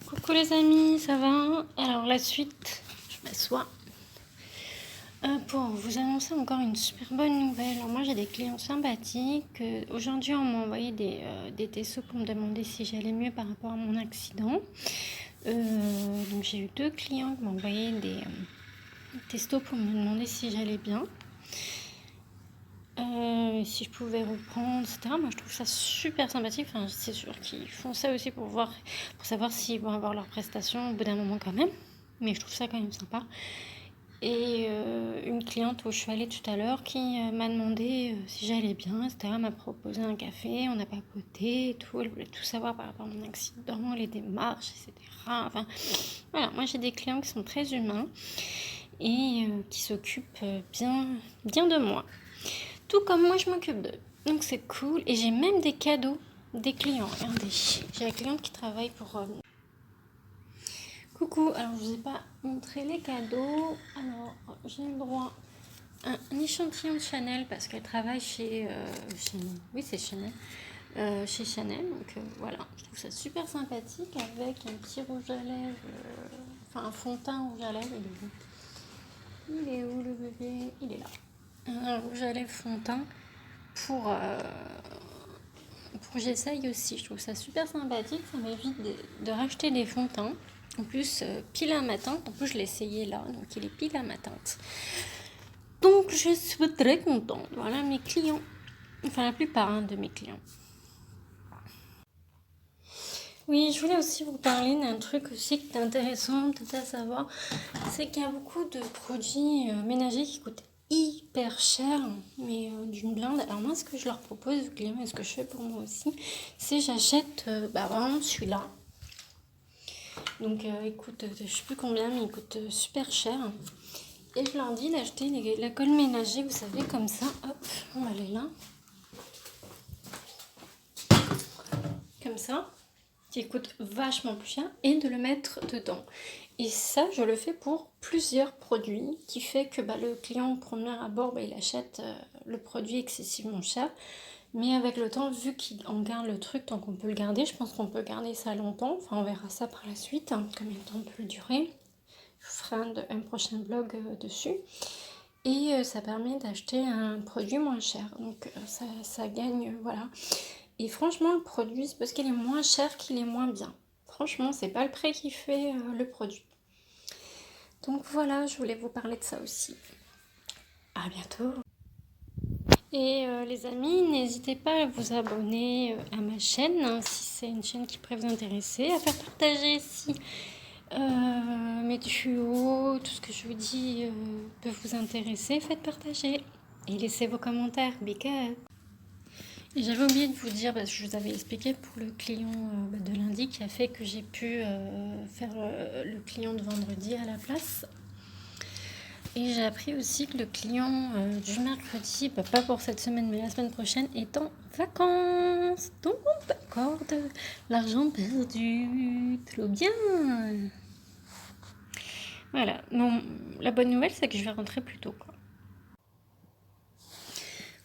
Coucou les amis, ça va? Alors la suite, je m'assois pour vous annoncer encore une super bonne nouvelle. Alors, moi j'ai des clients sympathiques. Aujourd'hui on m'a envoyé des testos pour me demander si j'allais mieux par rapport à mon accident. Donc j'ai eu 2 clients qui m'ont envoyé des testos pour me demander si j'allais bien. Si je pouvais reprendre, etc. Moi je trouve ça super sympathique. Enfin, c'est sûr qu'ils font ça aussi pour savoir s'ils vont avoir leurs prestations au bout d'un moment quand même. Mais je trouve ça quand même sympa. Et une cliente où je suis allée tout à l'heure qui m'a demandé si j'allais bien, etc. M'a proposé un café, on a papoté et tout. Elle voulait tout savoir par rapport à mon accident, les démarches, etc. Enfin, voilà, moi j'ai des clients qui sont très humains et qui s'occupent bien de moi. Tout comme moi je m'occupe d'eux. Donc c'est cool. Et j'ai même des cadeaux des clients. Regardez, j'ai la cliente qui travaille pour... Coucou, alors je ne vous ai pas montré les cadeaux. Alors j'ai le droit à un échantillon de Chanel parce qu'elle travaille chez oui c'est Chanel. Chez Chanel, donc voilà, je trouve ça super sympathique avec un petit rouge à lèvres, enfin un fond de teint rouge à lèvres. Il est où le bébé? Il est là. Un rouge à lèvres fond de teint pour que j'essaye aussi. Je trouve ça super sympathique, ça m'évite de racheter des fonds de teint. En plus, pile à ma teinte, en plus je l'ai essayé là, donc il est pile à ma teinte. Donc je suis très contente. Voilà mes clients, enfin la plupart de mes clients. Oui, je voulais aussi vous parler d'un truc aussi qui est intéressant, peut-être à savoir, c'est qu'il y a beaucoup de produits ménagers qui coûtent hyper cher, mais d'une blinde. Alors moi, ce que je leur propose aux clients et ce que je fais pour moi aussi, c'est j'achète vraiment celui-là. Donc écoute, je sais plus combien, mais il coûte super cher. Et je leur dis d'acheter la colle ménager, vous savez, comme ça. Hop, on va aller là. Comme ça, qui coûte vachement plus cher, et de le mettre dedans. Et ça, je le fais pour plusieurs produits, qui fait que le client au premier abord, il achète le produit excessivement cher. Mais avec le temps, vu qu'on garde le truc tant qu'on peut le garder, je pense qu'on peut garder ça longtemps. Enfin, on verra ça par la suite, combien de temps peut le durer. Je ferai un prochain blog dessus. Et ça permet d'acheter un produit moins cher. Donc ça gagne, voilà. Et franchement, le produit, c'est parce qu'il est moins cher qu'il est moins bien. Franchement, c'est pas le prix qui fait le produit. Donc voilà, je voulais vous parler de ça aussi. À bientôt. Et les amis, n'hésitez pas à vous abonner à ma chaîne, si c'est une chaîne qui pourrait vous intéresser, à faire partager si mes tuyaux, tout ce que je vous dis peut vous intéresser, faites partager. Et laissez vos commentaires. Big up. Et j'avais oublié de vous dire, parce que je vous avais expliqué pour le client de lundi qui a fait que j'ai pu faire le client de vendredi à la place. Et j'ai appris aussi que le client du mercredi, pas pour cette semaine mais la semaine prochaine, est en vacances. Donc on t'accorde l'argent perdu. Trop bien. Voilà. Bon, la bonne nouvelle, c'est que je vais rentrer plus tôt, quoi.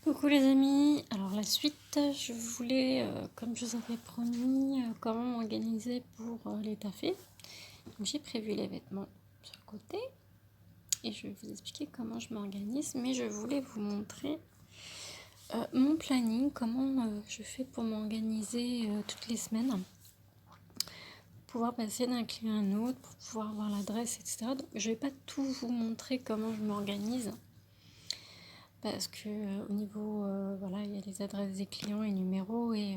Coucou les amis, alors la suite, je voulais, comme je vous avais promis, comment m'organiser pour les taffés. Donc j'ai prévu les vêtements sur le côté et je vais vous expliquer comment je m'organise, mais je voulais vous montrer mon planning, comment je fais pour m'organiser toutes les semaines, pour pouvoir passer d'un client à un autre, pour pouvoir avoir l'adresse, etc. Donc je ne vais pas tout vous montrer comment je m'organise. Parce que au niveau, voilà, il y a les adresses des clients et numéros et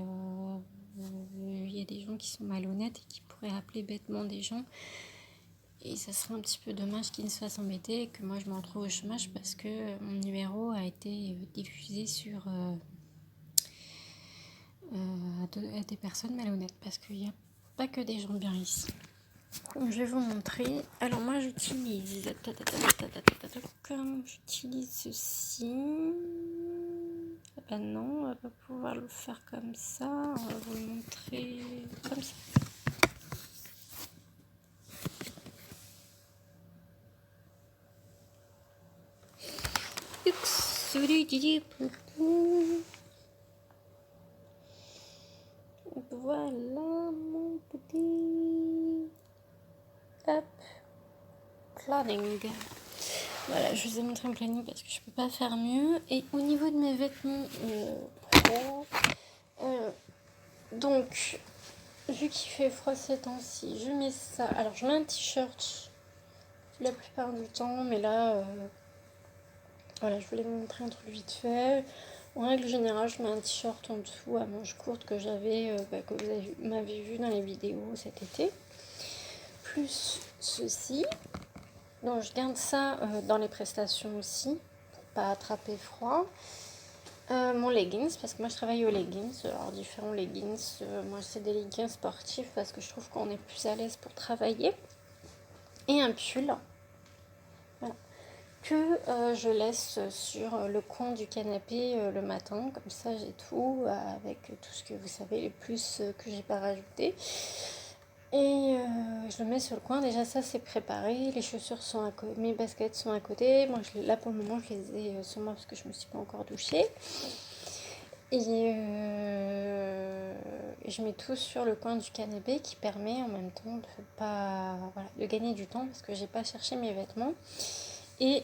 il y a des gens qui sont malhonnêtes et qui pourraient appeler bêtement des gens. Et ça serait un petit peu dommage qu'ils se fassent embêter et que moi je me retrouve au chômage parce que mon numéro a été diffusé sur à des personnes malhonnêtes. Parce qu'il n'y a pas que des gens bien ici. Donc, je vais vous montrer. Alors moi j'utilise ceci. Ah bah non, on va pas pouvoir le faire comme ça. On va vous le montrer comme ça. Voilà mon petit hop planning. Voilà, je vous ai montré mon planning parce que je peux pas faire mieux. Et au niveau de mes vêtements pro, donc vu qu'il fait froid ces temps-ci, je mets ça. Alors je mets un t-shirt la plupart du temps, mais là, voilà, je voulais vous montrer un truc vite fait. En règle générale, je mets un t-shirt en dessous à manches courtes que j'avais, que vous m'avez vu dans les vidéos cet été. Plus ceci. Donc je garde ça dans les prestations aussi, pour pas attraper froid. Mon leggings, parce que moi je travaille aux leggings, alors différents leggings. Moi c'est des leggings sportifs parce que je trouve qu'on est plus à l'aise pour travailler. Et un pull. Voilà. Que je laisse sur le coin du canapé le matin, comme ça j'ai tout avec tout ce que vous savez, les plus que j'ai pas rajouté. Et je le mets sur le coin, déjà ça c'est préparé, les chaussures sont à côté, mes baskets sont à côté, moi là pour le moment je les ai sur moi parce que je me suis pas encore douchée. Et je mets tout sur le coin du canapé qui permet en même temps de gagner du temps parce que j'ai pas cherché mes vêtements. Et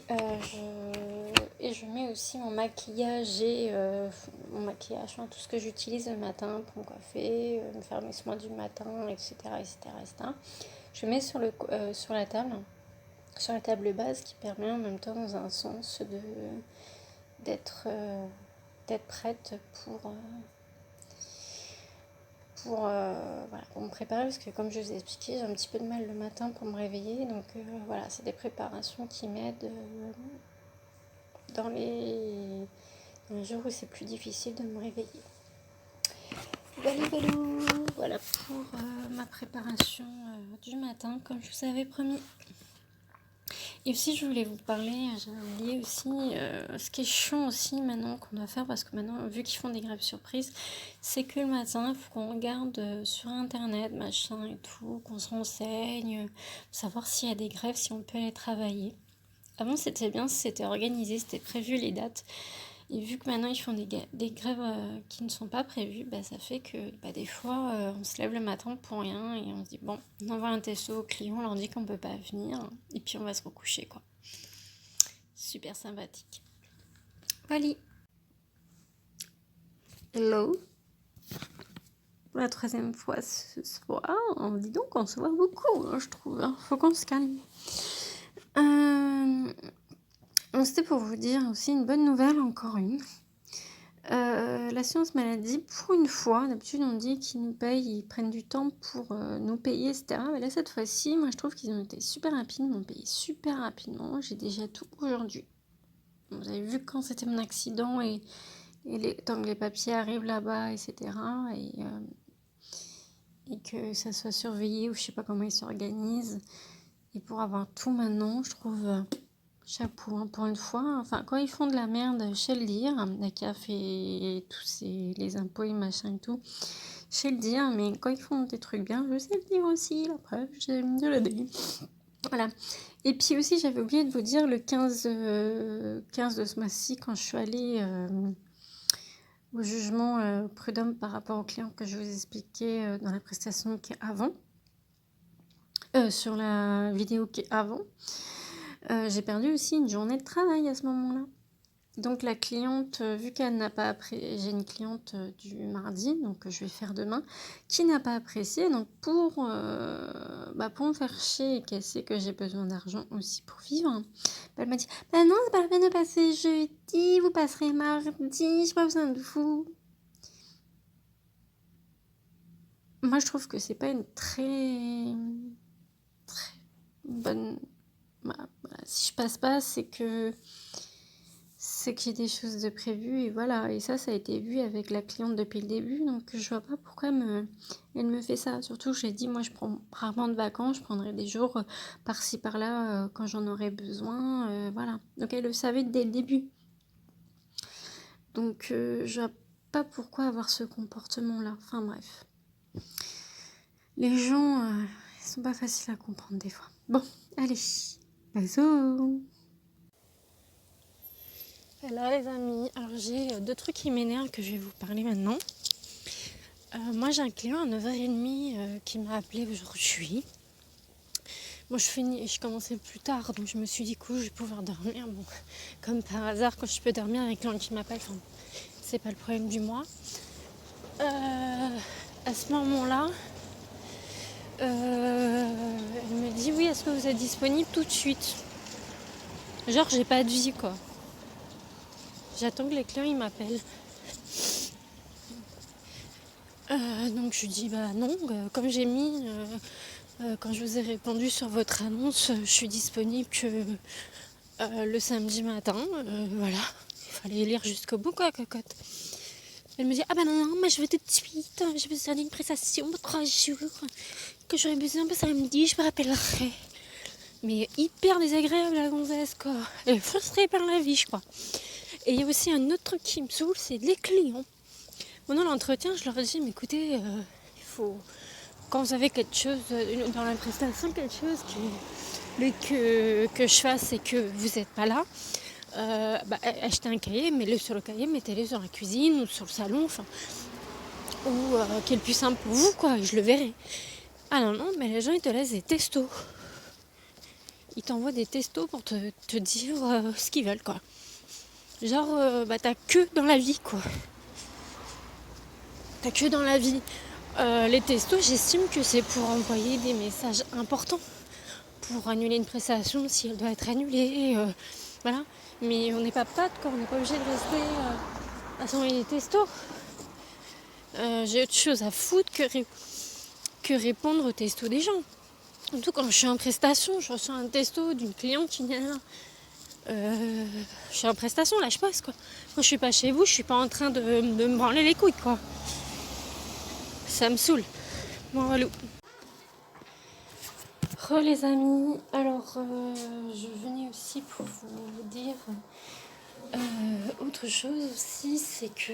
je mets aussi mon maquillage tout ce que j'utilise le matin pour me coiffer, me faire mes soins du matin, etc. Je mets sur la table basse qui permet en même temps dans un sens d'être prête pour me préparer parce que comme je vous ai expliqué, j'ai un petit peu de mal le matin pour me réveiller, donc voilà, c'est des préparations qui m'aident dans les jours où c'est plus difficile de me réveiller. Voilà pour ma préparation du matin comme je vous avais promis. Et aussi je voulais vous parler, j'ai oublié aussi, ce qui est chiant aussi maintenant qu'on doit faire, parce que maintenant vu qu'ils font des grèves surprises, c'est que le matin il faut qu'on regarde sur internet machin et tout, qu'on se renseigne, savoir s'il y a des grèves, si on peut aller travailler. Avant c'était bien, c'était organisé, c'était prévu les dates. Et vu que maintenant ils font des grèves qui ne sont pas prévues, bah, ça fait que des fois on se lève le matin pour rien et on se dit bon, on envoie un texto au client, on leur dit qu'on peut pas venir et puis on va se recoucher quoi. Super sympathique. Voilà. Hello. Pour la troisième fois ce soir, dis donc on se voit beaucoup, hein, je trouve. Hein. Faut qu'on se calme. C'était pour vous dire aussi une bonne nouvelle, encore une. L'assurance maladie, pour une fois, d'habitude on dit qu'ils nous payent, ils prennent du temps pour nous payer, etc. Mais là cette fois-ci, moi je trouve qu'ils ont été super rapides, ils m'ont payé super rapidement. J'ai déjà tout aujourd'hui. Vous avez vu quand c'était mon accident et tant que les papiers arrivent là-bas, etc. Et que ça soit surveillé ou je sais pas comment ils s'organisent. Et pour avoir tout maintenant, je trouve chapeau hein, pour une fois. Enfin, quand ils font de la merde chez le dire, la CAF et tous les impôts et machin et tout, chez le dire, mais quand ils font des trucs bien, je sais le dire aussi, la preuve, j'aime bien le dire. Voilà. Et puis aussi, j'avais oublié de vous dire, le 15 de ce mois-ci, quand je suis allée au jugement prud'homme par rapport au client que je vous expliquais dans la prestation qui est avant, sur la vidéo qui est avant, j'ai perdu aussi une journée de travail à ce moment-là. Donc la cliente, vu qu'elle n'a pas apprécié, j'ai une cliente du mardi, donc je vais faire demain, qui n'a pas apprécié, donc pour me faire chier et qu'elle sait que j'ai besoin d'argent aussi pour vivre, elle m'a dit « Bah non, c'est pas la peine de passer jeudi, vous passerez mardi, j'ai pas besoin de vous. » Moi je trouve que c'est pas une très bonne... si je passe pas, c'est que j'ai des choses de prévues et voilà. Et ça a été vu avec la cliente depuis le début, donc je vois pas pourquoi elle me fait ça. Surtout que j'ai dit, moi je prends rarement de vacances, je prendrai des jours par-ci par-là quand j'en aurai besoin, voilà. Donc elle le savait dès le début. Donc je vois pas pourquoi avoir ce comportement-là. Enfin bref. Les gens, ils sont pas faciles à comprendre des fois. Bon, allez, bisous. Là les amis, alors j'ai 2 trucs qui m'énervent que je vais vous parler maintenant. Moi j'ai un client à 9h30 qui m'a appelé aujourd'hui. Moi je commençais plus tard, donc je me suis dit je vais pouvoir dormir. Bon, comme par hasard, quand je peux dormir avec quelqu'un qui m'appelle, c'est pas le problème du mois. À ce moment-là, elle me dit oui, est-ce que vous êtes disponible tout de suite? Genre j'ai pas de vie quoi. J'attends que les clients ils m'appellent. Donc je lui dis bah non, comme j'ai mis quand je vous ai répondu sur votre annonce, je suis disponible que le samedi matin, voilà. Il fallait lire jusqu'au bout quoi, cocotte. Elle me dit ah bah non, moi je veux tout de suite, j'ai besoin d'une prestation pour 3 jours, que j'aurais besoin pour samedi, je me rappellerai. Mais hyper désagréable la gonzesse quoi. Elle est frustrée par la vie je crois. Et il y a aussi un autre truc qui me saoule, c'est les clients. Pendant l'entretien, je leur dis, mais écoutez, il faut, quand vous avez quelque chose dans la prestation, quelque chose que je fasse et que vous n'êtes pas là, achetez un cahier, mettez-le sur le cahier, mettez-le sur la cuisine ou sur le salon, ou qui est le plus simple pour vous, quoi, je le verrai. Ah non, mais les gens, ils te laissent des textos. Ils t'envoient des textos pour te dire ce qu'ils veulent, quoi. Genre, t'as que dans la vie, quoi. T'as que dans la vie. Les textos, j'estime que c'est pour envoyer des messages importants, pour annuler une prestation si elle doit être annulée, voilà. Mais on n'est pas potes, quoi, on n'est pas obligé de rester à s'envoyer des textos. J'ai autre chose à foutre que répondre aux textos des gens. Surtout quand je suis en prestation, je reçois un texto d'une cliente qui vient là. Je suis en prestation, là je passe quoi. Quand je suis pas chez vous, je suis pas en train de me branler les couilles quoi. Ça me saoule. Bon, relou. Les amis, alors je venais aussi pour vous dire autre chose aussi, c'est que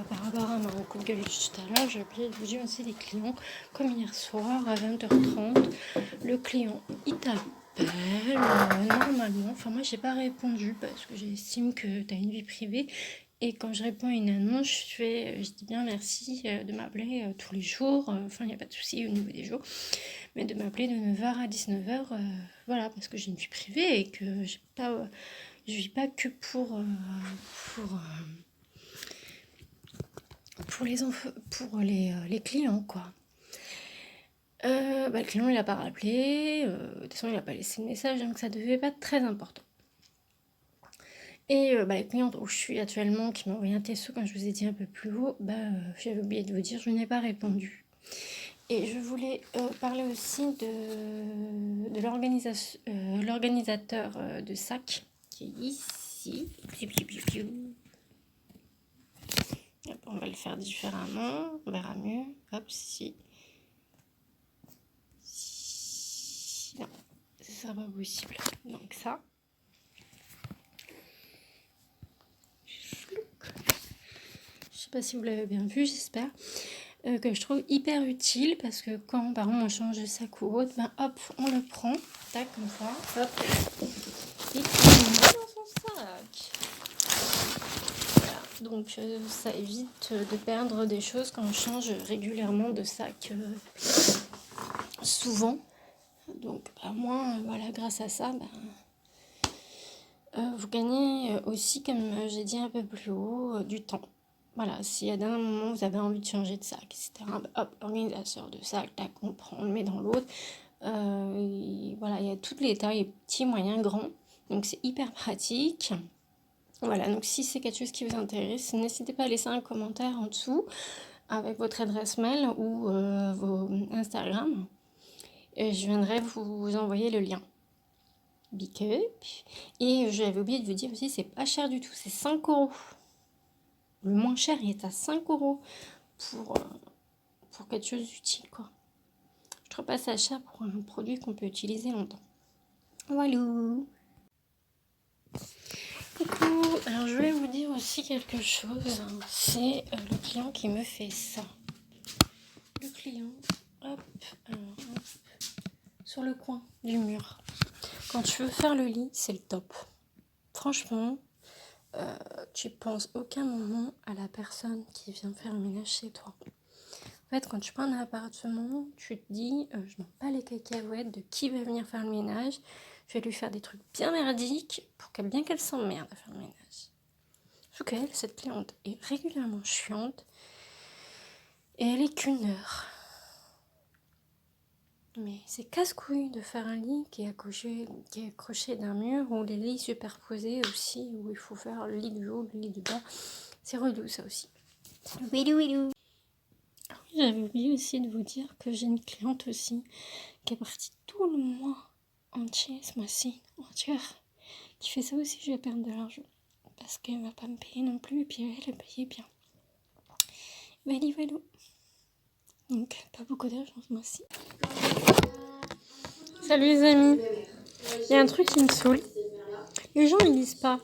par rapport à mon coup de gueule tout à l'heure, j'ai oublié de vous dire aussi des clients, comme hier soir à 20h30, le client il t'appelle normalement, enfin moi j'ai pas répondu parce que j'estime que tu as une vie privée. Et quand je réponds à une annonce, je dis bien merci de m'appeler tous les jours. Enfin, il n'y a pas de souci au niveau des jours. Mais de m'appeler de 9h à 19h, voilà, parce que j'ai une vie privée et que je vis pas que pour les clients, quoi. Le client, il n'a pas rappelé. De toute façon, il n'a pas laissé de message, donc ça devait pas être très important. Et les clientes où je suis actuellement, qui m'ont envoyé un texto, quand je vous ai dit un peu plus haut, j'avais oublié de vous dire, je n'ai pas répondu. Et je voulais parler aussi de l'organisateur de sac, qui est ici. Hop, on va le faire différemment, on verra mieux. Hop, si. Non, ce sera pas possible. Donc ça. Je sais pas si vous l'avez bien vu, j'espère. Que je trouve hyper utile parce que quand par exemple on change de sac ou autre, hop, on le prend, tac, comme ça, hop, et on le met dans son sac. Voilà, donc ça évite de perdre des choses quand on change régulièrement de sac souvent. Donc moi, voilà, grâce à ça, vous gagnez aussi, comme j'ai dit un peu plus haut, du temps. Voilà, si à un moment vous avez envie de changer de sac, etc., hop, organisateur de sac, tac, on prend, on le met dans l'autre. Voilà, il y a toutes les tailles, petits, moyens, grands. Donc c'est hyper pratique. Voilà, donc si c'est quelque chose qui vous intéresse, n'hésitez pas à laisser un commentaire en dessous avec votre adresse mail ou vos Instagram. Et je viendrai vous envoyer le lien. Big up. Et j'avais oublié de vous dire aussi, c'est pas cher du tout, c'est 5 €. Le moins cher, il est à 5 € pour quelque chose d'utile, quoi. Je trouve pas ça cher pour un produit qu'on peut utiliser longtemps. Voilà. Coucou. Alors, je voulais vous dire aussi quelque chose. C'est le client qui me fait ça. Le client, hop, sur le coin du mur. Quand tu veux faire le lit, c'est le top. Franchement, tu penses aucun moment à la personne qui vient faire le ménage chez toi. En fait, quand tu prends un appartement, tu te dis, je m'en bats les cacahuètes de qui va venir faire le ménage. Je vais lui faire des trucs bien merdiques pour qu'elle s'emmerde à faire le ménage. Sauf qu'elle, cette cliente, est régulièrement chiante et elle est qu'1 heure. Mais c'est casse-couille de faire un lit qui est accroché d'un mur ou les lits superposés aussi, où il faut faire le lit du haut, le lit du bas. C'est relou ça aussi. Wilou. J'avais oublié aussi de vous dire que j'ai une cliente aussi qui est partie tout le mois entier, ce mois-ci, entière, qui fait ça aussi, je vais perdre de l'argent. Parce qu'elle va pas me payer non plus, et puis elle payait bien. Valou. Donc, pas beaucoup d'argent ce mois-ci. Salut les amis. Il y a un truc qui me saoule. Les gens ils lisent pas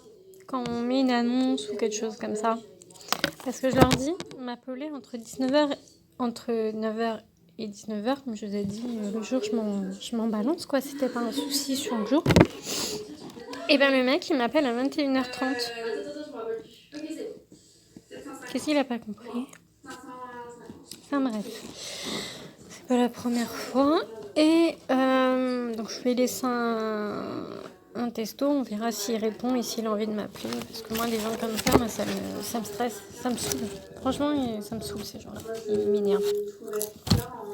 quand on met une annonce ou quelque chose comme ça. Parce que je leur dis, m'appeler entre 9h et 19h, comme je vous ai dit, le jour je m'en balance quoi, c'était pas un souci sur le jour. Et ben le mec il m'appelle à 21h30. Qu'est-ce qu'il a pas compris? Enfin bref, c'est pas la première fois. Et donc je vais laisser un testo, on verra s'il répond et s'il a envie de m'appeler. Parce que moi, des gens comme ça, moi, ça me stresse, ça me saoule. Franchement, ça me saoule ces gens-là, ils m'énervent.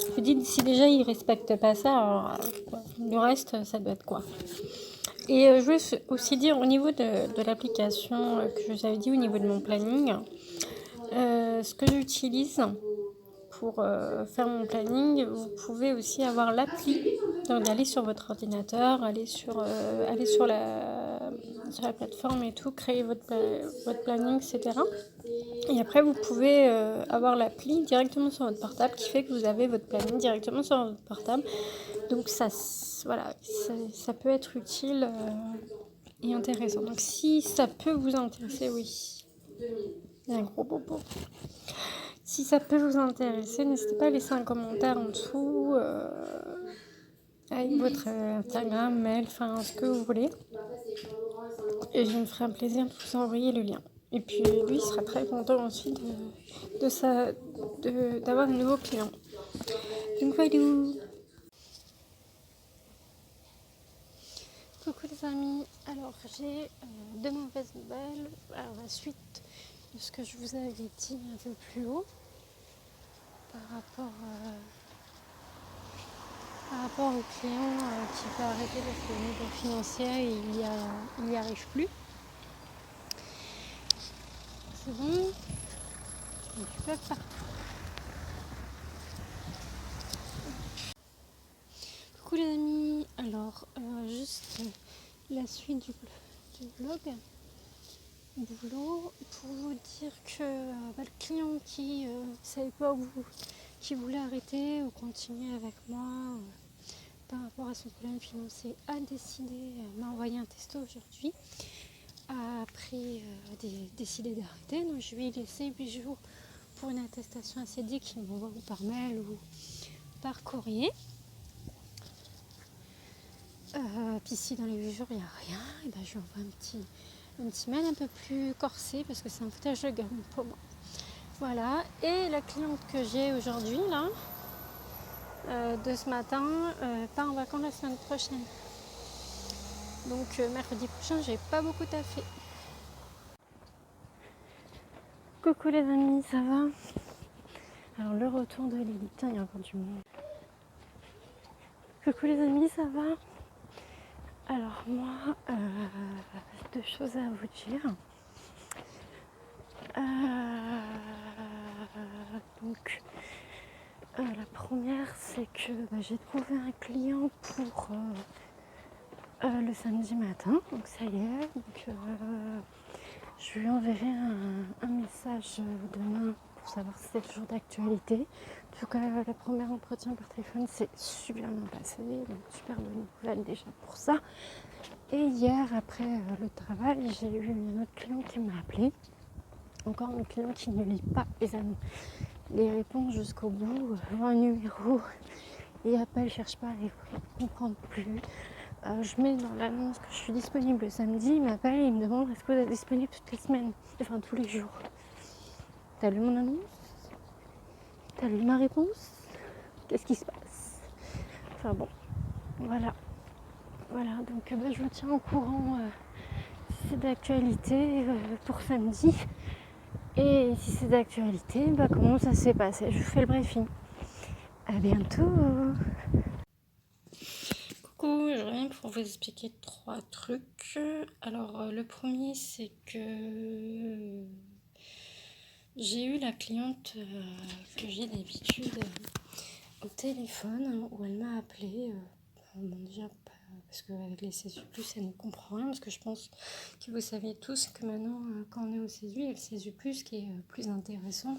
Je me dis, si déjà ils respectent pas ça, alors le reste, ça doit être quoi. Et je voulais aussi dire au niveau de l'application que je vous avais dit, au niveau de mon planning, ce que j'utilise pour faire mon planning, vous pouvez aussi avoir l'appli, donc aller sur votre ordinateur, aller sur la plateforme et tout, créer votre planning, etc. Et après, vous pouvez avoir l'appli directement sur votre portable, qui fait que vous avez votre planning directement sur votre portable. Donc ça peut être utile et intéressant. Donc si ça peut vous intéresser, oui. Il y a un gros bobo. Si ça peut vous intéresser, n'hésitez pas à laisser un commentaire en dessous avec votre Instagram, mail, enfin ce que vous voulez. Et je me ferai un plaisir de vous envoyer le lien. Et puis lui, il sera très content ensuite d'avoir de nouveaux clients. Donc voilà. Coucou les amis, alors j'ai de mauvaises nouvelles. Alors la suite de ce que je vous avais dit un peu plus haut par rapport au client qui peut arrêter parce que au niveau financier il n'y arrive plus. C'est bon, je peux pas. Coucou les amis, alors juste la suite du vlog. Boulot pour vous dire que le client qui savait pas qui voulait arrêter ou continuer avec moi par rapport à son problème financier a décidé, m'a envoyé un texto aujourd'hui, a décidé d'arrêter. Donc je lui ai laissé 8 jours pour une attestation ACD qu'il m'envoie par mail ou par courrier. Puis si dans les 8 jours il n'y a rien, et ben je lui envoie un petit mail un peu plus corsé parce que c'est un foutage de gamme pour moi. Voilà, et la cliente que j'ai aujourd'hui là, de ce matin, part en vacances la semaine prochaine. Donc mercredi prochain, j'ai pas beaucoup taffé. Coucou les amis, ça va? Alors le retour de l'élite, il y a encore du monde. Coucou les amis, ça va? Alors moi, 2 choses à vous dire. Donc la première, c'est que j'ai trouvé un client pour le samedi matin, donc ça y est. Donc, je lui enverrai un message demain pour savoir si c'est toujours d'actualité. En tout cas, le premier entretien par téléphone s'est super bien passé, donc super bonne nouvelle déjà pour ça. Et hier, après le travail, j'ai eu un autre client qui m'a appelé. Encore un client qui ne lit pas les réponses jusqu'au bout, voit un numéro et appelle, cherche pas à les comprendre plus. je mets dans l'annonce que je suis disponible le samedi, il m'appelle et il me demande est-ce que vous êtes disponible toutes les semaines, enfin tous les jours. T'as lu mon annonce? T'as lu ma réponse? Qu'est-ce qui se passe? Enfin bon, voilà. Voilà, donc je vous tiens au courant si c'est d'actualité pour samedi. Et si c'est d'actualité, comment ça s'est passé? Je vous fais le briefing. À bientôt. Coucou, je reviens pour vous expliquer 3 trucs. Alors le premier, c'est que j'ai eu la cliente que j'ai d'habitude au téléphone où elle m'a appelé. Bon, déjà parce qu'avec les CSU+, elle ne comprend rien, parce que je pense que vous savez tous que maintenant, quand on est au CSU, il y a le CSU+, qui est plus intéressant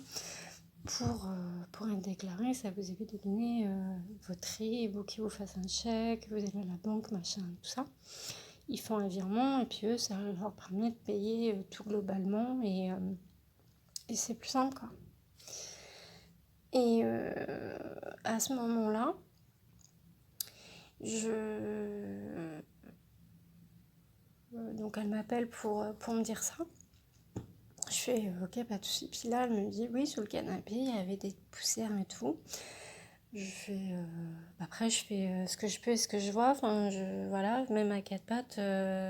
pour être déclaré. Ça vous évite de donner votre RIB, vous qui vous fassent un chèque, vous allez à la banque, machin, tout ça. Ils font un virement et puis eux, ça leur permet de payer tout globalement et c'est plus simple, quoi. Et à ce moment-là, donc elle m'appelle pour me dire ça. Je fais ok, pas de soucis. Puis là, elle me dit oui, sous le canapé, il y avait des poussières et tout. Je fais après, je fais ce que je peux et ce que je vois. Enfin, voilà, même à 4 pattes,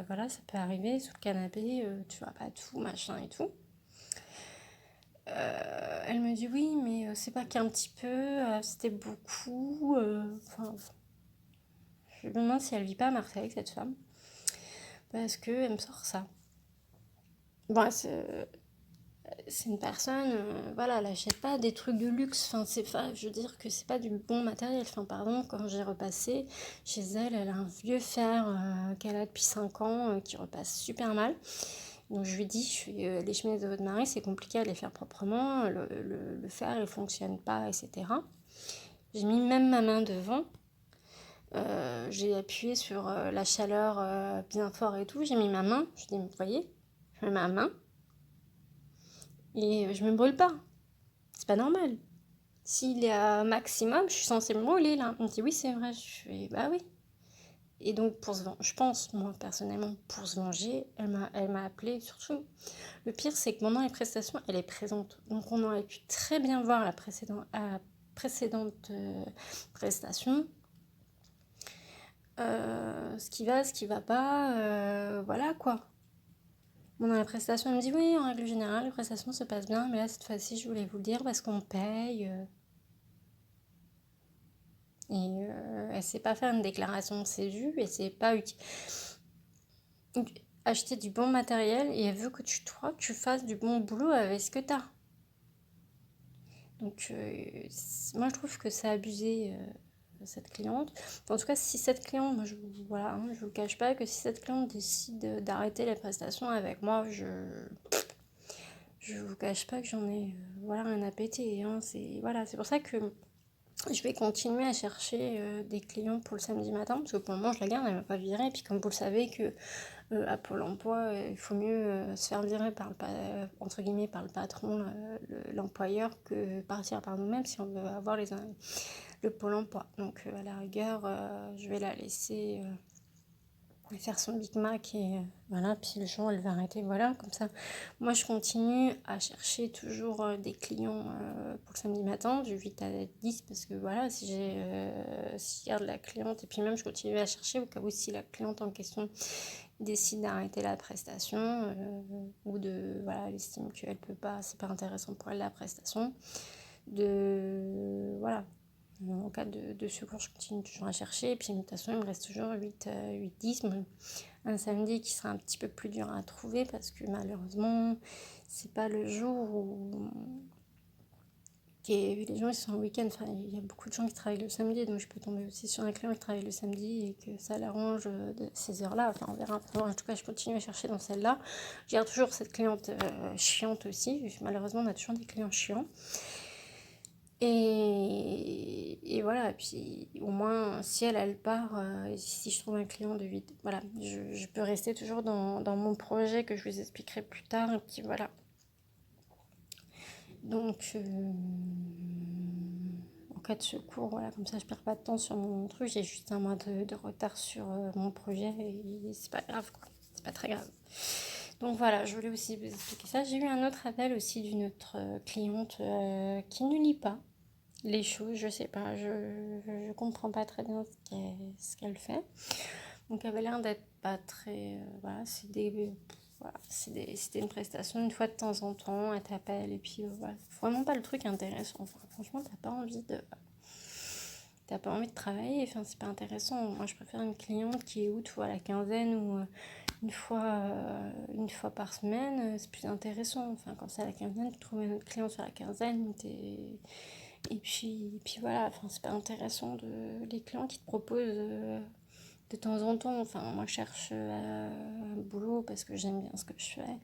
voilà, ça peut arriver sous le canapé, tu vois pas tout, machin et tout. Elle me dit oui, mais c'est pas qu'un petit peu, c'était beaucoup. Enfin, je me demande si elle vit pas à Marseille, cette femme, parce que elle me sort ça. Bon, c'est une personne, voilà, elle achète pas des trucs de luxe. Enfin, je veux dire que c'est pas du bon matériel. Enfin, pardon, quand j'ai repassé chez elle, elle a un vieux fer qu'elle a depuis 5 ans qui repasse super mal. Donc je lui dis, les chemises de votre mari, c'est compliqué à les faire proprement. Le fer, il fonctionne pas, etc. J'ai mis même ma main devant. J'ai appuyé sur la chaleur bien fort et tout. J'ai mis ma main. Je dis, vous voyez, je mets ma main et je me brûle pas. C'est pas normal. S'il est à maximum, je suis censée me brûler là. On me dit oui, c'est vrai. Je fais bah oui. Et donc, pour se venger, je pense, moi personnellement, pour se venger, elle m'a appelé. Surtout, le pire, c'est que pendant les prestations, elle est présente. Donc, on aurait pu très bien voir la précédente prestation. Ce qui va pas, voilà quoi. Bon, dans la prestation, elle me dit oui, en règle générale, les prestations se passent bien, mais là, cette fois-ci, je voulais vous le dire parce qu'on paye. Et elle sait pas faire une déclaration CESU et c'est pas utile. Acheter du bon matériel et elle veut que toi, tu fasses du bon boulot avec ce que tu as. Donc, moi, je trouve que c'est abusé, cette cliente. En tout cas, si cette cliente, moi, voilà, hein, je vous cache pas que si cette cliente décide d'arrêter les prestations avec moi, je vous cache pas que j'en ai voilà, rien à péter. Hein, voilà, c'est pour ça que je vais continuer à chercher des clients pour le samedi matin, parce que pour le moment, je la garde, elle m'a pas virée. Et puis, comme vous le savez, que à Pôle emploi, il faut mieux se faire virer entre guillemets par le patron, l'employeur, que partir par nous-mêmes si on veut avoir le Pôle emploi. Donc, à la rigueur, je vais la laisser faire son Big Mac et voilà, puis le jour elle va arrêter, voilà, comme ça moi je continue à chercher toujours des clients pour le samedi matin du 8 à 10 parce que voilà, s'il y a de la cliente et puis même je continue à chercher au cas où si la cliente en question décide d'arrêter la prestation ou voilà, elle estime qu'elle peut pas, c'est pas intéressant pour elle la prestation, voilà, en cas de secours, je continue toujours à chercher. Et puis, de toute façon, il me reste toujours 8-10. Un samedi qui sera un petit peu plus dur à trouver parce que malheureusement, c'est pas le jour où. Les gens ils sont en week-end. Enfin, il y a beaucoup de gens qui travaillent le samedi. Donc, je peux tomber aussi sur un client qui travaille le samedi et que ça l'arrange de ces heures-là. Enfin, on verra. En tout cas, je continue à chercher dans celle-là. Je garde toujours cette cliente chiante aussi. Malheureusement, on a toujours des clients chiants. Et voilà, et puis au moins, si elle part, si je trouve un client de 8, voilà, je peux rester toujours dans mon projet que je vous expliquerai plus tard, et puis voilà. Donc, cas de secours, voilà, comme ça je perds pas de temps sur mon truc, j'ai juste un mois de retard sur mon projet et c'est pas grave quoi, c'est pas très grave. Donc voilà, je voulais aussi vous expliquer ça. J'ai eu un autre appel aussi d'une autre cliente qui ne lit pas les choses, je sais pas, je comprends pas très bien ce qu'elle fait. Donc elle avait l'air d'être pas très... voilà, voilà, c'était une prestation une fois de temps en temps, elle t'appelle et puis voilà, vraiment pas le truc intéressant. Enfin, franchement, t'as pas envie de travailler, enfin c'est pas intéressant. Moi je préfère une cliente qui est une fois à la quinzaine ou une fois par semaine, c'est plus intéressant. Enfin quand c'est à la quinzaine, tu trouves un autre client sur la quinzaine, et puis voilà, enfin c'est pas intéressant les clients qui te proposent de temps en temps. Enfin moi je cherche un boulot parce que j'aime bien ce que je fais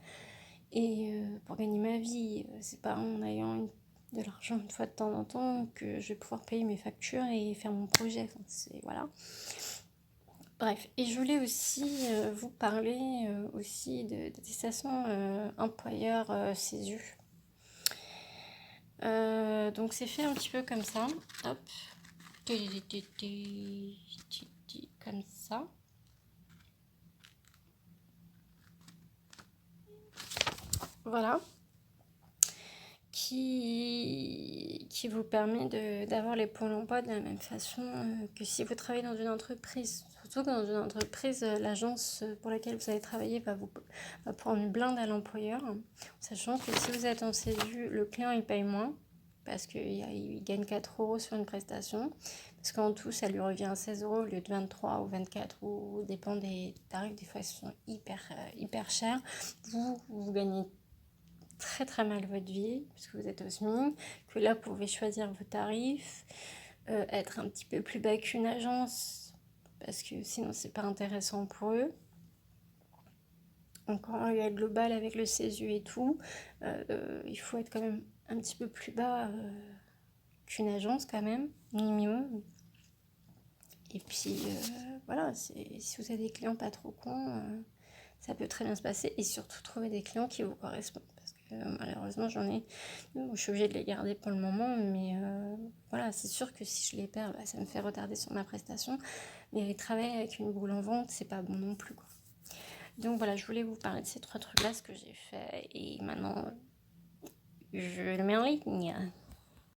et pour gagner ma vie, c'est pas en ayant de l'argent une fois de temps en temps que je vais pouvoir payer mes factures et faire mon projet. Enfin, voilà. Bref, et je voulais aussi vous parler aussi de l'attestation employeur CESU. Donc c'est fait un petit peu comme ça. Hop. Comme ça. Voilà. Qui vous permet d'avoir les pôles emploi de la même façon que si vous travaillez dans une entreprise. Surtout que dans une entreprise, l'agence pour laquelle vous allez travailler va prendre une blinde à l'employeur, sachant que si vous êtes en CESU, le client il paye moins parce qu'il gagne 4 euros sur une prestation, parce qu'en tout ça lui revient à 16 euros au lieu de 23 ou 24, ou dépend des tarifs, des fois ils sont hyper chers. Vous gagnez très très mal votre vie puisque vous êtes au SMIC, que là vous pouvez choisir vos tarifs, être un petit peu plus bas qu'une agence parce que sinon c'est pas intéressant pour eux. Donc en UL global avec le CESU et tout, il faut être quand même un petit peu plus bas qu'une agence quand même, minimum. Et puis voilà, si vous avez des clients pas trop cons, ça peut très bien se passer, et surtout trouver des clients qui vous correspondent, parce que malheureusement je suis obligée de les garder pour le moment, mais voilà, c'est sûr que si je les perds, ça me fait retarder sur ma prestation, mais travailler avec une boule en vente, c'est pas bon non plus quoi. Donc voilà, je voulais vous parler de ces 3 trucs là, ce que j'ai fait, et maintenant je le mets en ligne.